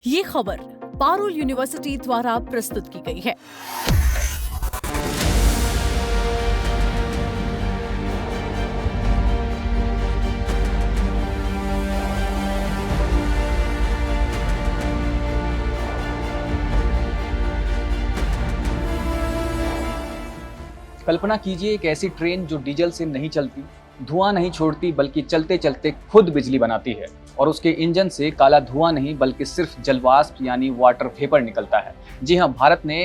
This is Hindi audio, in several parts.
ये खबर पारुल यूनिवर्सिटी द्वारा प्रस्तुत की गई है। कल्पना कीजिए एक ऐसी ट्रेन जो डीजल से नहीं चलती, धुआं नहीं छोड़ती बल्कि चलते चलते खुद बिजली बनाती है और उसके इंजन से काला धुआं नहीं बल्कि सिर्फ जलवाष्प यानी वाटर वेपर निकलता है। जी हाँ, भारत ने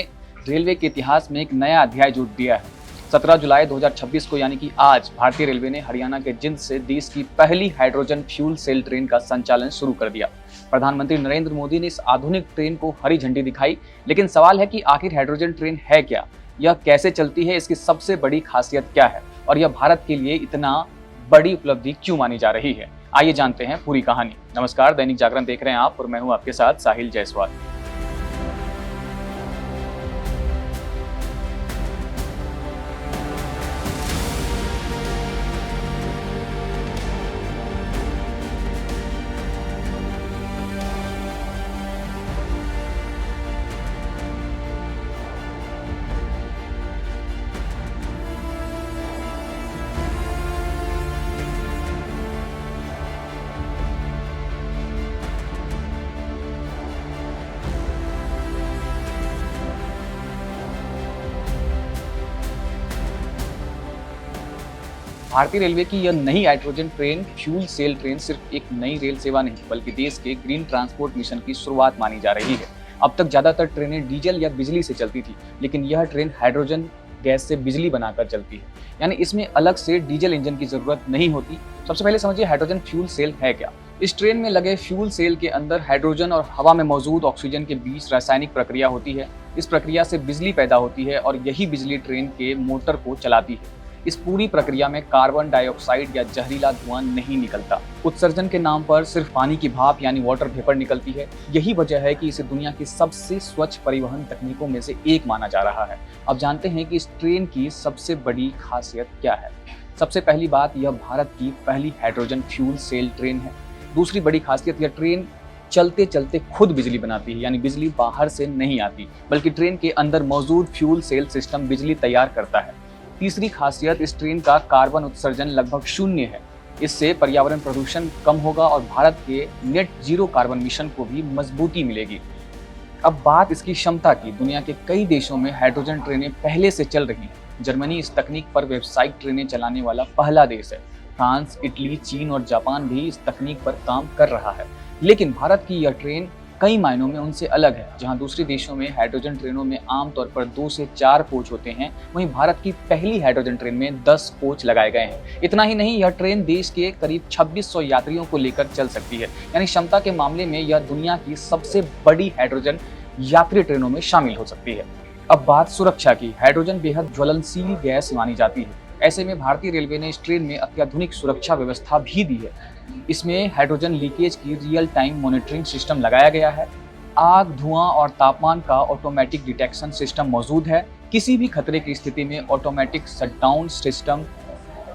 रेलवे के इतिहास में एक नया अध्याय जोड़ दिया है। 17 जुलाई 2026 को यानी कि आज भारतीय रेलवे ने हरियाणा के जिंद से देश की पहली हाइड्रोजन फ्यूल सेल ट्रेन का संचालन शुरू कर दिया। प्रधानमंत्री नरेंद्र मोदी ने इस आधुनिक ट्रेन को हरी झंडी दिखाई, लेकिन सवाल है कि आखिर हाइड्रोजन ट्रेन है क्या, यह कैसे चलती है, इसकी सबसे बड़ी खासियत क्या है और यह भारत के लिए इतना बड़ी उपलब्धि क्यों मानी जा रही है। आइए जानते हैं पूरी कहानी। नमस्कार, दैनिक जागरण देख रहे हैं आप और मैं हूं आपके साथ साहिल जायसवाल। भारतीय रेलवे की यह नई hydrogen train fuel cell train सिर्फ एक नई रेल सेवा नहीं बल्कि देश के ग्रीन ट्रांसपोर्ट मिशन की शुरुआत मानी जा रही है। अब तक ज्यादातर ट्रेनें डीजल या बिजली से चलती थी, लेकिन यह ट्रेन हाइड्रोजन गैस से बिजली बनाकर चलती है, यानी इसमें अलग से डीजल इंजन की जरूरत नहीं होती। सबसे पहले समझिए हाइड्रोजन फ्यूल सेल है क्या। इस ट्रेन में लगे फ्यूल सेल के अंदर हाइड्रोजन और हवा में मौजूद ऑक्सीजन के बीच रासायनिक प्रक्रिया होती है। इस प्रक्रिया से बिजली पैदा होती है और यही बिजली ट्रेन के मोटर को चलाती है। इस पूरी प्रक्रिया में कार्बन डाइऑक्साइड या जहरीला धुआं नहीं निकलता। उत्सर्जन के नाम पर सिर्फ पानी की भाप यानी वाटर वेपर निकलती है। यही वजह है कि इसे दुनिया की सबसे स्वच्छ परिवहन तकनीकों में से एक माना जा रहा है। अब जानते हैं कि इस ट्रेन की सबसे बड़ी खासियत क्या है। सबसे पहली बात, यह भारत की पहली हाइड्रोजन फ्यूल सेल ट्रेन है। दूसरी बड़ी खासियत, यह ट्रेन चलते चलते खुद बिजली बनाती है, यानी बिजली बाहर से नहीं आती बल्कि ट्रेन के अंदर मौजूद फ्यूल सेल सिस्टम बिजली तैयार करता है। तीसरी खासियत, इस ट्रेन का कार्बन उत्सर्जन लगभग शून्य है। इससे पर्यावरण प्रदूषण कम होगा और भारत के नेट जीरो कार्बन मिशन को भी मजबूती मिलेगी। अब बात इसकी क्षमता की। दुनिया के कई देशों में हाइड्रोजन ट्रेनें पहले से चल रही हैं। जर्मनी इस तकनीक पर व्यावसायिक ट्रेनें चलाने वाला पहला देश है। फ्रांस, इटली, चीन और जापान भी इस तकनीक पर काम कर रहा है। लेकिन भारत की यह ट्रेन कई मायनों में उनसे अलग है। जहां दूसरे देशों में हाइड्रोजन ट्रेनों में आमतौर पर 2 से 4 कोच होते हैं, वहीं भारत की पहली हाइड्रोजन ट्रेन में 10 कोच लगाए गए हैं। इतना ही नहीं, यह ट्रेन देश के करीब 2600 यात्रियों को लेकर चल सकती है, यानी क्षमता के मामले में यह दुनिया की सबसे बड़ी हाइड्रोजन यात्री ट्रेनों में शामिल हो सकती है। अब बात सुरक्षा की। हाइड्रोजन बेहद ज्वलनशील गैस मानी जाती है। ऐसे में भारतीय रेलवे ने इस ट्रेन में अत्याधुनिक सुरक्षा व्यवस्था भी दी है। इसमें हाइड्रोजन लीकेज की रियल टाइम मॉनिटरिंग सिस्टम लगाया गया है। आग, धुआं और तापमान का ऑटोमेटिक डिटेक्शन सिस्टम मौजूद है। किसी भी खतरे की स्थिति में ऑटोमेटिक शटडाउन सिस्टम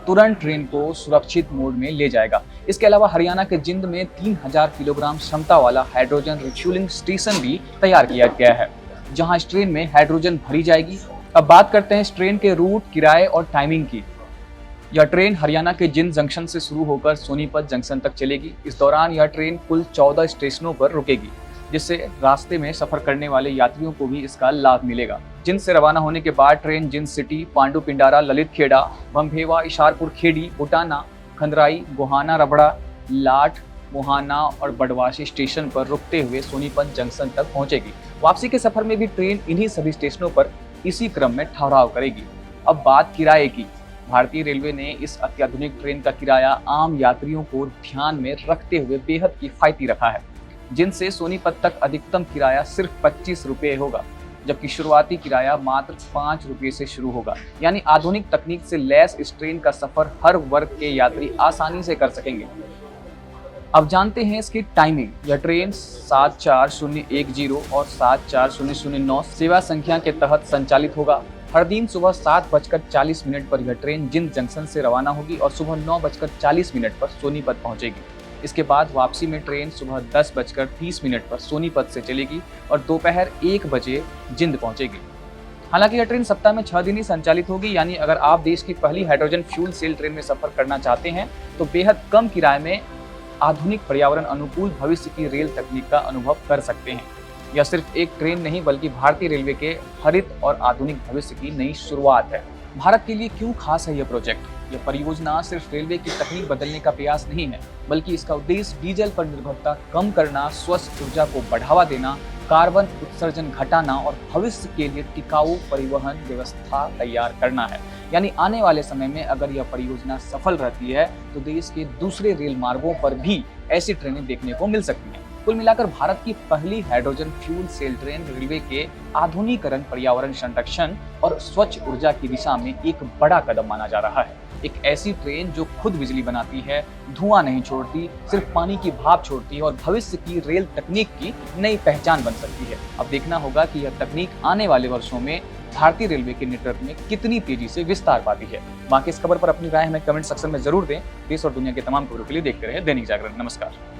तुरंत ट्रेन को सुरक्षित मोड में ले जाएगा। इसके अलावा हरियाणा के जिंद में 3000 किलोग्राम क्षमता वाला हाइड्रोजन रिफ्यूलिंग स्टेशन भी तैयार किया गया है, जहां इस ट्रेन में हाइड्रोजन भरी जाएगी। अब बात करते हैं इस ट्रेन के रूट, किराए और टाइमिंग की। यह ट्रेन हरियाणा के जिंद जंक्शन से शुरू होकर सोनीपत जंक्शन तक चलेगी। इस दौरान यह ट्रेन कुल 14 स्टेशनों पर रुकेगी, जिससे रास्ते में सफर करने वाले यात्रियों को भी इसका लाभ मिलेगा। जिंद से रवाना होने के बाद ट्रेन जिंद सिटी, पांडु पिंडारा, ललित खेड़ा, बम्भेवा, इशारपुर खेड़ी, बुटाना, खंदराई, गोहाना रबड़ा, लाठ, मोहाना और बड़वासी स्टेशन पर रुकते हुए सोनीपत जंक्शन तक पहुंचेगी। वापसी के सफर में भी ट्रेन इन्हीं सभी स्टेशनों पर इसी क्रम में ठहराव करेगी। अब बात किराए की। भारतीय रेलवे ने इस अत्याधुनिक ट्रेन का किराया आम यात्रियों को ध्यान में रखते हुए बेहद किफायती रखा है। जिनसे सोनीपत तक अधिकतम किराया सिर्फ 25 रुपये होगा, जबकि शुरुआती किराया मात्र 5 रुपये से शुरू होगा। यानी आधुनिक तकनीक से लैस इस ट्रेन का सफर हर वर्ग के यात्री आसानी से कर सकेंगे। अब जानते हैं इसकी टाइमिंग। यह ट्रेन 74010 और 74009 सेवा संख्या के तहत संचालित होगा। हर दिन सुबह 7:40 पर यह ट्रेन जिंद जंक्शन से रवाना होगी और सुबह 9:40 पर सोनीपत पहुंचेगी। इसके बाद वापसी में ट्रेन सुबह 10:30 पर सोनीपत से चलेगी और दोपहर 1 बजे जिंद पहुंचेगी। हालांकि यह ट्रेन सप्ताह में 6 दिन ही संचालित होगी, यानी अगर आप देश की पहली हाइड्रोजन फ्यूल सेल ट्रेन में सफर करना चाहते हैं तो बेहद कम किराए में आधुनिक पर्यावरण अनुकूल भविष्य की रेल तकनीक का अनुभव कर सकते हैं। यह सिर्फ एक ट्रेन नहीं बल्कि भारतीय रेलवे के हरित और आधुनिक भविष्य की नई शुरुआत है। भारत के लिए क्यों खास है यह प्रोजेक्ट? यह परियोजना सिर्फ रेलवे की तकनीक बदलने का प्रयास नहीं है, बल्कि इसका उद्देश्य डीजल पर निर्भरता कम करना, स्वच्छ ऊर्जा को बढ़ावा देना, कार्बन उत्सर्जन घटाना और भविष्य के लिए टिकाऊ परिवहन व्यवस्था तैयार करना है। यानी आने वाले समय में अगर यह परियोजना सफल रहती है तो देश के दूसरे रेल मार्गों पर भी ऐसी ट्रेनें देखने को मिल सकती हैं। कुल मिलाकर भारत की पहली hydrogen fuel cell train railway के आधुनिकीकरण, पर्यावरण संरक्षण और स्वच्छ ऊर्जा की दिशा में एक बड़ा कदम माना जा रहा है। एक ऐसी ट्रेन जो खुद बिजली बनाती है, धुआं नहीं छोड़ती, सिर्फ पानी की भाप छोड़ती है और भविष्य की रेल तकनीक की नई पहचान बन सकती है। अब देखना होगा कि यह तकनीक आने वाले वर्षों में भारतीय रेलवे के नेटवर्क में कितनी तेजी से विस्तार पाती है। बाकी इस खबर पर अपनी राय हमें कमेंट सेक्शन में जरूर दें। देश और दुनिया के तमाम खबरों के लिए देखते रहे दैनिक जागरण। नमस्कार।